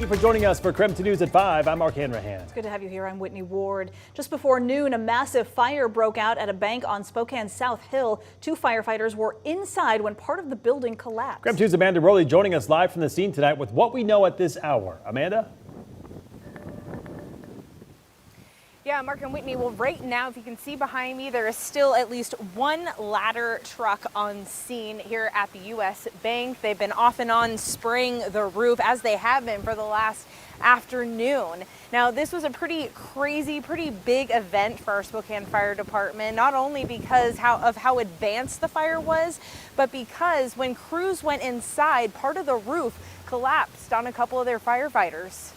you for joining us for KREM 2 News at 5. I'm Mark Hanrahan. It's good to have you here. I'm Whitney Ward. Just before noon, a massive fire broke out at a bank on Spokane's South Hill. 2 firefighters were inside when part of the building collapsed. KREM 2's Amanda Rowley joining us live from the scene tonight with what we know at this hour. Amanda? Yeah, Mark and Whitney, well, right now, if you can see behind me, there is still at least one ladder truck on scene here at the U.S. Bank. They've been off and on spraying the roof, as they have been for the last afternoon. Now, this was a pretty crazy, pretty big event for our Spokane Fire Department, not only because of how advanced the fire was, but because when crews went inside, part of the roof collapsed on a couple of their firefighters.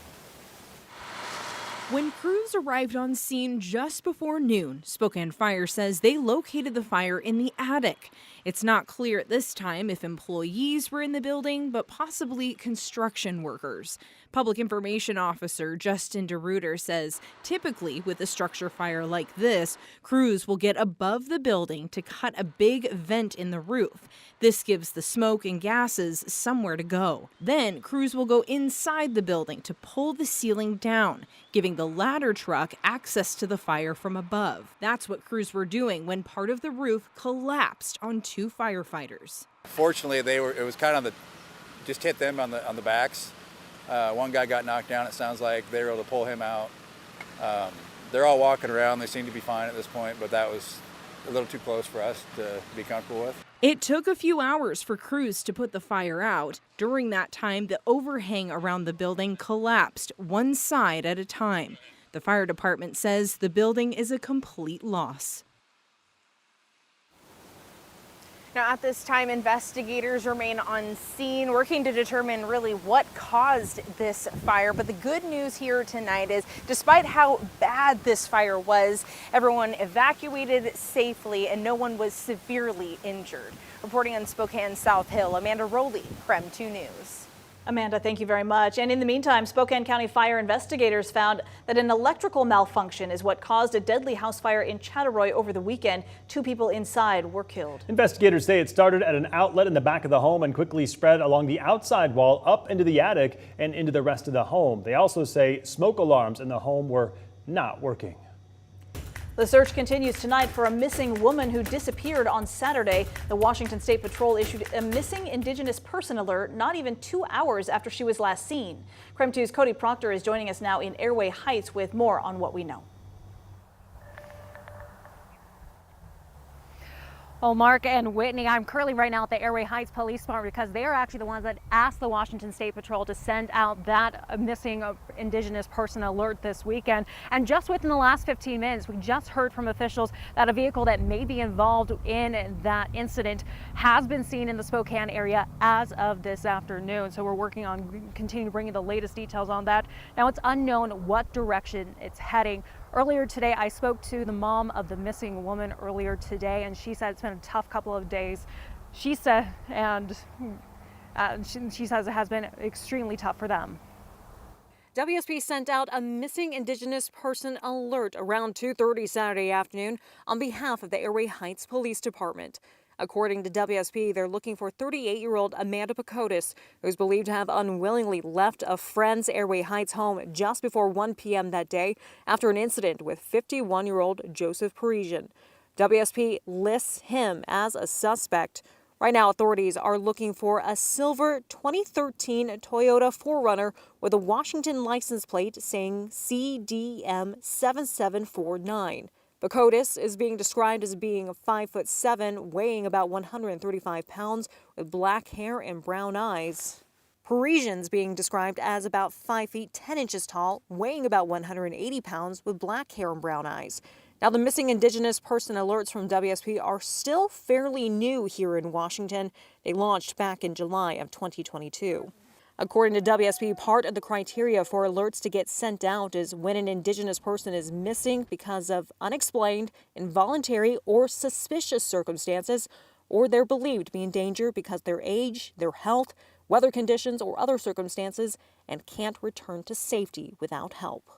When crews arrived on scene just before noon, Spokane Fire says they located the fire in the attic. It's not clear at this time if employees were in the building, but possibly construction workers. Public Information Officer Justin DeRuiter says typically with a structure fire like this, crews will get above the building to cut a big vent in the roof. This gives the smoke and gases somewhere to go. Then crews will go inside the building to pull the ceiling down, giving the ladder truck access to the fire from above. That's what crews were doing when part of the roof collapsed on 2 firefighters. Fortunately, it was kind of just hit them on the backs. One guy got knocked down. It sounds like they were able to pull him out. They're all walking around. They seem to be fine at this point, but that was a little too close for us to be comfortable with. It took a few hours for crews to put the fire out. During that time, the overhang around the building collapsed one side at a time. The fire department says the building is a complete loss. Now, at this time, investigators remain on scene, working to determine really what caused this fire. But the good news here tonight is, despite how bad this fire was, everyone evacuated safely and no one was severely injured. Reporting on Spokane South Hill, Amanda Rowley, KREM 2 News. Amanda, thank you very much. And in the meantime, Spokane County fire investigators found that an electrical malfunction is what caused a deadly house fire in Chattaroy over the weekend. 2 people inside were killed. Investigators say it started at an outlet in the back of the home and quickly spread along the outside wall up into the attic and into the rest of the home. They also say smoke alarms in the home were not working. The search continues tonight for a missing woman who disappeared on Saturday. The Washington State Patrol issued a missing Indigenous person alert not even 2 hours after she was last seen. KREM 2's Cody Proctor is joining us now in Airway Heights with more on what we know. Well, Mark and Whitney, I'm currently right now at the Airway Heights Police Department because they are actually the ones that asked the Washington State Patrol to send out that missing Indigenous person alert this weekend. And just within the last 15 minutes, we just heard from officials that a vehicle that may be involved in that incident has been seen in the Spokane area as of this afternoon. So we're working on continuing to bring you the latest details on that. Now, it's unknown what direction it's heading. Earlier today, I spoke to the mom of the missing woman earlier today, and she said it's been a tough couple of days. She said, she says it has been extremely tough for them. WSP sent out a missing Indigenous person alert around 2:30 Saturday afternoon on behalf of the Airway Heights Police Department. According to WSP, they're looking for 38-year-old Amanda Pacotis, who's believed to have unwillingly left a friend's Airway Heights home just before 1 p.m. that day after an incident with 51-year-old Joseph Parisian. WSP lists him as a suspect. Right now, authorities are looking for a silver 2013 Toyota 4Runner with a Washington license plate saying CDM 7749. Bacotis is being described as being 5'7", weighing about 135 pounds, with black hair and brown eyes. Parisian's being described as about 5 feet 10 inches tall, weighing about 180 pounds, with black hair and brown eyes. Now, the missing Indigenous person alerts from WSP are still fairly new here in Washington. They launched back in July of 2022. According to WSP, part of the criteria for alerts to get sent out is when an Indigenous person is missing because of unexplained, involuntary, or suspicious circumstances, or they're believed to be in danger because of their age, their health, weather conditions, or other circumstances, and can't return to safety without help.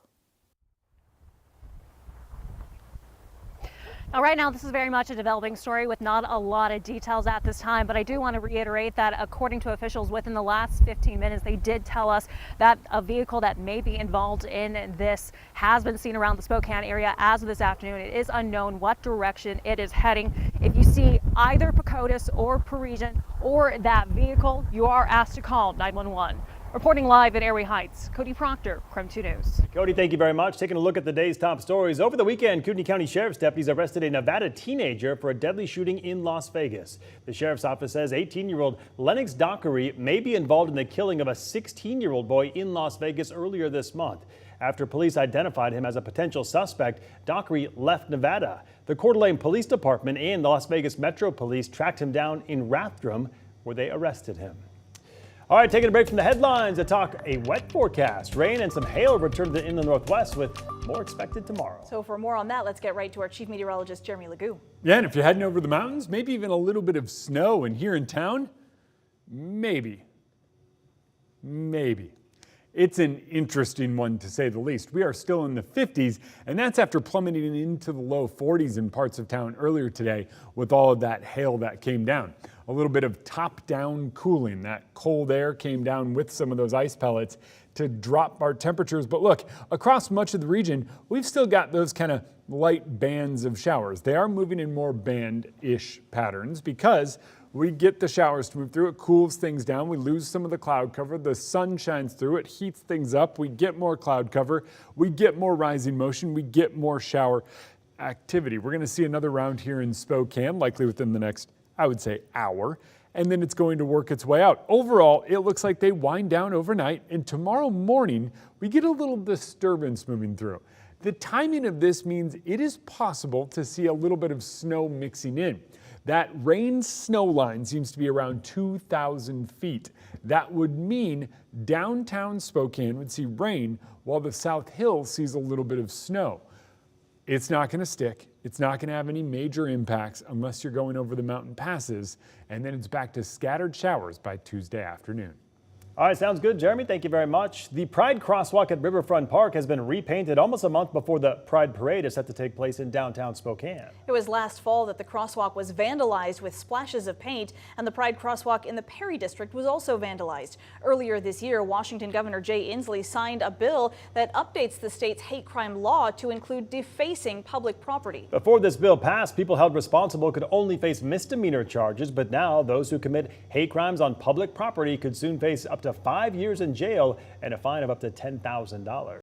Now, right now, this is very much a developing story with not a lot of details at this time, but I do want to reiterate that according to officials within the last 15 minutes, they did tell us that a vehicle that may be involved in this has been seen around the Spokane area as of this afternoon. It is unknown what direction it is heading. If you see either Pacotus or Parisian or that vehicle, you are asked to call 911. Reporting live at Airway Heights, Cody Proctor, KREM 2 News. Cody, thank you very much. Taking a look at the day's top stories. Over the weekend, Kootenai County Sheriff's deputies arrested a Nevada teenager for a deadly shooting in Las Vegas. The sheriff's office says 18-year-old Lennox Dockery may be involved in the killing of a 16-year-old boy in Las Vegas earlier this month. After police identified him as a potential suspect, Dockery left Nevada. The Coeur d'Alene Police Department and the Las Vegas Metro Police tracked him down in Rathdrum, where they arrested him. All right, taking a break from the headlines to talk a wet forecast. Rain and some hail return to the inland northwest with more expected tomorrow. So for more on that, let's get right to our chief meteorologist, Jeremy Legoo. Yeah, and if you're heading over the mountains, maybe even a little bit of snow. And here in town, maybe. It's an interesting one, to say the least. We are still in the 50s, and that's after plummeting into the low 40s in parts of town earlier today with all of that hail that came down. A little bit of top-down cooling. That cold air came down with some of those ice pellets to drop our temperatures. But look, across much of the region, we've still got those kind of light bands of showers. They are moving in more band-ish patterns because we get the showers to move through. It cools things down. We lose some of the cloud cover. The sun shines through. It heats things up. We get more cloud cover. We get more rising motion. We get more shower activity. We're going to see another round here in Spokane, likely within the next, I would say, hour. And then it's going to work its way out. Overall, it looks like they wind down overnight. And tomorrow morning, we get a little disturbance moving through. The timing of this means it is possible to see a little bit of snow mixing in. That rain snow line seems to be around 2,000 feet. That would mean downtown Spokane would see rain while the South Hills sees a little bit of snow. It's not going to stick. It's not going to have any major impacts unless you're going over the mountain passes, and then it's back to scattered showers by Tuesday afternoon. All right, sounds good, Jeremy. Thank you very much. The Pride Crosswalk at Riverfront Park has been repainted almost a month before the Pride Parade is set to take place in downtown Spokane. It was last fall that the crosswalk was vandalized with splashes of paint, and the Pride Crosswalk in the Perry District was also vandalized. Earlier this year, Washington Governor Jay Inslee signed a bill that updates the state's hate crime law to include defacing public property. Before this bill passed, people held responsible could only face misdemeanor charges, but now those who commit hate crimes on public property could soon face up to 5 years in jail and a fine of up to $10,000.